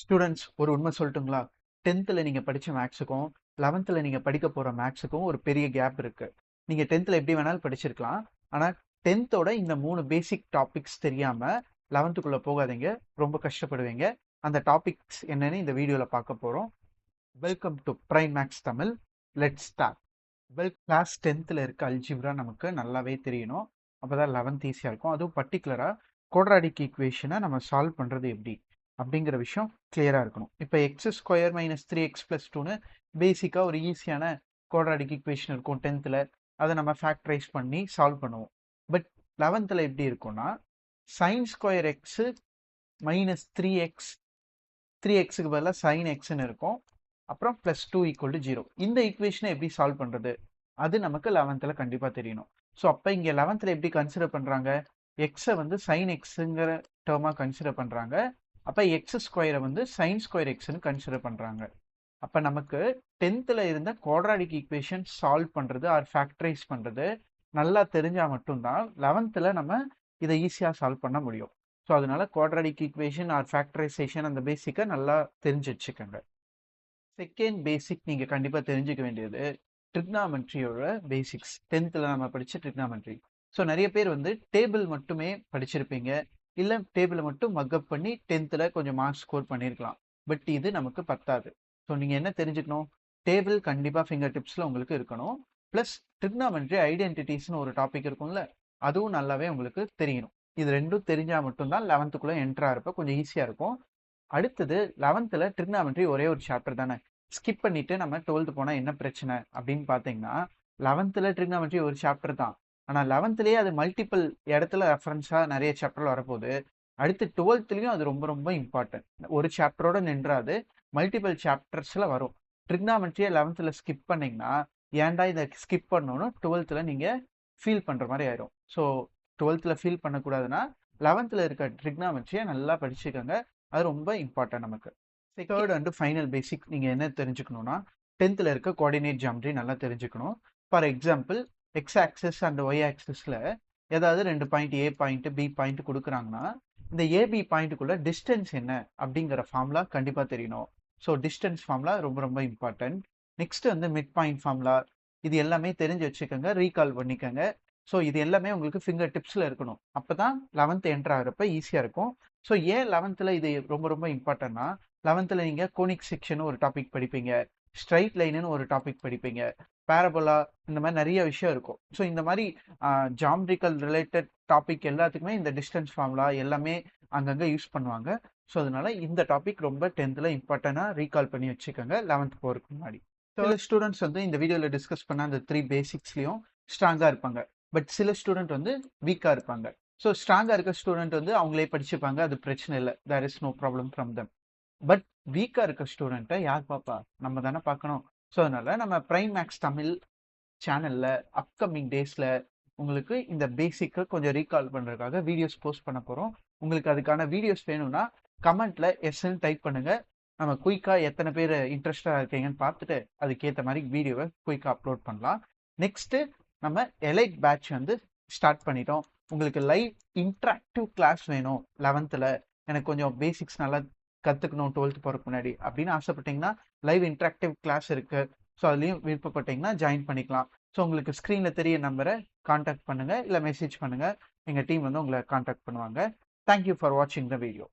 Students ஒரு உண்மை சொல்லட்டுங்களா? 10th நீங்க படிச்ச மேக்ஸுக்கும் 11th நீங்க படிக்க போற மேக்ஸுக்கும் ஒரு பெரிய கேப் இருக்கு. நீங்க 10th எப்படி வேணாலும் படிச்சிருக்கலாம். ஆனா 10th இந்த 3 பேசிக் டாபிக்ஸ் தெரியாம 11th போகாதீங்க. ரொம்ப கஷ்டப்படுவீங்க. அந்த டாபிக்ஸ் என்னன்னு இந்த வீடியோல பார்க்க போறோம். Welcome to prime max Tamil. Let's start. Class 10th இருக்க அல்ஜிப்ரா நமக்கு நல்லாவே தெரியணும். அப்பதான் 11th ஈஸியா இருக்கும். அதுவும் பர்டிகுலரா குவாட்ராடிக் ஈக்குவேஷனை நம்ம சால்வ் பண்றது எப்படி அப்படிங்கிற விஷயம் கிளியரா இருக்கணும். இப்போ எக்ஸ் ஸ்கொயர் மைனஸ் 3x + 2ன்னு பேசிக்கா ஒரு ஈஸியான குவாட்ராடிக் ஈக்குவேஷன் இருக்கும் 10th. அதை நம்ம ஃபேக்டரைஸ் பண்ணி சால்வ் பண்ணுவோம். பட் 11th எப்படி இருக்கும்னா சைன் ஸ்கொயர் எக்ஸ் மைனஸ் 3xக்கு பதிலாக சைன் எக்ஸ்ன்னு இருக்கும். அப்புறம் +2 = 0. இந்த ஈக்குவேஷனை எப்படி சால்வ் பண்றது அது நமக்கு 11th கண்டிப்பா தெரியணும். ஸோ அப்போ இங்க 11th எப்படி கன்சிடர் பண்றாங்க? எக்ஸை வந்து சைன் எக்ஸுங்கிற டேர்மா கன்சிடர் பண்றாங்க. அப்ப எக்ஸ் ஸ்கொயரை வந்து சைன் ஸ்கொயர் எக்ஸ்னு கன்சிடர் பண்றாங்க. அப்ப நமக்கு 10th இருந்த குவாட்ராடிக் ஈக்குவேஷன் சால்வ் பண்றது ஆர் ஃபேக்டரைஸ் பண்றது நல்லா தெரிஞ்சா மட்டும்தான் 11th நம்ம இதை ஈஸியா சால்வ் பண்ண முடியும். ஸோ அதனால குவாட்ராடிக் ஈக்குவேஷன் ஆர் ஃபேக்டரைசேஷன் அந்த பேசிக்கை நல்லா தெரிஞ்சு வச்சுக்கோங்க. செகண்ட் பேசிக் நீங்க கண்டிப்பா தெரிஞ்சுக்க வேண்டியது ட்ரிக்னாமெட்ரியோட பேசிக்ஸ். 10th நம்ம படிச்ச ட்ரிக்னாமெட்ரி. ஸோ நிறைய பேர் வந்து டேபிள் மட்டுமே படிச்சிருப்பீங்க, இல்ல டேபிளை மட்டும் மக்கப் பண்ணி 10th கொஞ்சம் மார்க்ஸ் ஸ்கோர் பண்ணியிருக்கலாம். பட் இது நமக்கு பத்தாது. ஸோ நீங்க என்ன தெரிஞ்சுக்கணும்? டேபிள் கண்டிப்பா ஃபிங்கர் டிப்ஸ்ல உங்களுக்கு இருக்கணும். பிளஸ் ட்ரிக்னாமெட்ரி ஐடென்டிட்டிஸ்னு ஒரு டாபிக் இருக்கும்ல, அதுவும் நல்லாவே உங்களுக்கு தெரியணும். இது ரெண்டும் தெரிஞ்சா மட்டும்தான் 11th என்ட்ரா இருப்ப கொஞ்சம் ஈஸியா இருக்கும். அடுத்தது 11th ட்ரிக்னாமெட்ரி ஒரே ஒரு சாப்டர் தானே, ஸ்கிப் பண்ணிட்டு நம்ம 12th போனா என்ன பிரச்சனை அப்படின்னு பாத்தீங்கன்னா 11th ட்ரிக்னாமெட்ரி ஒரு சாப்டர் தான். ஆனா 11th அது மல்டிபிள் இடத்துல ரெஃபரன்ஸா நிறைய சாப்டர் வரப்போகுது. அடுத்து 12th அது ரொம்ப ரொம்ப இம்பார்ட்டன்ட். ஒரு சாப்டரோட நின்றாது, மல்டிபிள் சாப்டர்ஸ்ல வரும். ட்ரிக்னாமெட்ரியை 11th ஸ்கிப் பண்ணீங்கன்னா ஏன்டா இதை ஸ்கிப் பண்ணணும்னு 12th நீங்க ஃபீல் பண்ற மாதிரி ஆயிரும். ஸோ 12th ஃபீல் பண்ணக்கூடாதுன்னா 11th இருக்க ட்ரிக்னாமெட்ரியை நல்லா படிச்சுக்கோங்க. அது ரொம்ப இம்பார்ட்டன்ட் நமக்கு. தேர்ட் அண்ட் ஃபைனல் பேசிக் நீங்க என்ன தெரிஞ்சுக்கணும்னா 10th இருக்க கோஆர்டினேட் ஜியாமெட்ரி நல்லா தெரிஞ்சுக்கணும். For example X axis and Y ஆக்சிஸ்ல ஏதாவது 2 point A point B point கொடுக்குறாங்கன்னா இந்த ஏபி பாயிண்ட்டுக்குள்ள டிஸ்டன்ஸ் என்ன அப்படிங்கிற ஃபார்முலா கண்டிப்பா தெரியணும். ஸோ டிஸ்டன்ஸ் ஃபார்முலா ரொம்ப ரொம்ப இம்பார்ட்டன்ட். நெக்ஸ்ட் வந்து மிட் பாயிண்ட் ஃபார்முலா, இது எல்லாமே தெரிஞ்சு வச்சுக்கோங்க, ரீகால் பண்ணிக்கோங்க. ஸோ இது எல்லாமே உங்களுக்கு ஃபிங்கர் டிப்ஸ்ல இருக்கணும். அப்பதான் 11th என்டர் ஆகிறப்ப ஈஸியா இருக்கும். ஸோ ஏன் 11th இது ரொம்ப ரொம்ப இம்பார்ட்டன்ட்னா 11th நீங்க கோனிக் செக்ஷன் ஒரு டாபிக் படிப்பீங்க, ஸ்ட்ரைட் லைனுன்னு ஒரு டாபிக் படிப்பீங்க, பேரபோலா, இந்த மாதிரி நிறைய விஷயம் இருக்கும். ஸோ இந்த மாதிரி ஜாமெட்ரிக்கல் ரிலேட்டட் டாபிக் எல்லாத்துக்குமே இந்த டிஸ்டன்ஸ் ஃபார்முலா எல்லாமே அங்கங்கே யூஸ் பண்ணுவாங்க. ஸோ அதனால இந்த டாபிக் ரொம்ப 10th இம்பார்ட்டண்டாக ரீகால் பண்ணி வச்சுக்கோங்க 11th போகிறதுக்கு முன்னாடி. சில ஸ்டூடெண்ட்ஸ் வந்து இந்த வீடியோவில் டிஸ்கஸ் பண்ண அந்த 3 பேசிக்ஸ்லையும் ஸ்ட்ராங்காக இருப்பாங்க. பட் சில ஸ்டூடெண்ட் வந்து வீக்காக இருப்பாங்க. ஸோ ஸ்ட்ராங்காக இருக்க ஸ்டூடெண்ட் வந்து அவங்களே படிச்சுப்பாங்க, அது பிரச்சனை இல்லை, there is no problem from them. But வீக்காக இருக்க ஸ்டூடெண்ட்டை யார் பார்ப்பா? நம்ம தானே பார்க்கணும். ஸோ அதனால நம்ம பிரைம் மேக்ஸ் தமிழ் சேனல்ல அப்கமிங் டேஸ்ல உங்களுக்கு இந்த பேசிக்கை கொஞ்சம் ரீகால் பண்றதுக்காக வீடியோஸ் போஸ்ட் பண்ண போறோம். உங்களுக்கு அதுக்கான வீடியோஸ் வேணும்னா கமெண்ட்ல எஸ்ன்னு டைப் பண்ணுங்க. நம்ம குயிக்கா எத்தனை பேர் இன்ட்ரெஸ்டா இருக்கீங்கன்னு பார்த்துட்டு அதுக்கேற்ற மாதிரி வீடியோவை குயிக்கா அப்லோட் பண்ணலாம். நெக்ஸ்ட் நம்ம எலைட் பேட்ச் வந்து ஸ்டார்ட் பண்ணிட்டோம். உங்களுக்கு லைவ் இன்ட்ராக்டிவ் கிளாஸ் வேணும் 11th, எனக்கு கொஞ்சம் பேசிக்ஸ் நல்லா கத்துக்கணும் 12th போறதுக்கு முன்னாடி அப்படின்னு ஆசைப்பட்டீங்கன்னா லைவ் இன்ட்ராக்டிவ் கிளாஸ் இருக்கு. ஸோ அதுலேயும் விருப்பப்பட்டீங்கன்னா ஜாயின் பண்ணிக்கலாம். ஸோ உங்களுக்கு ஸ்க்ரீனில் தெரிய நம்பரை காண்டாக்ட் பண்ணுங்க, இல்லை மெசேஜ் பண்ணுங்க. எங்கள் டீம் வந்து உங்களை காண்டாக்ட் பண்ணுவாங்க. தேங்க்யூ ஃபார் வாட்சிங் த வீடியோ.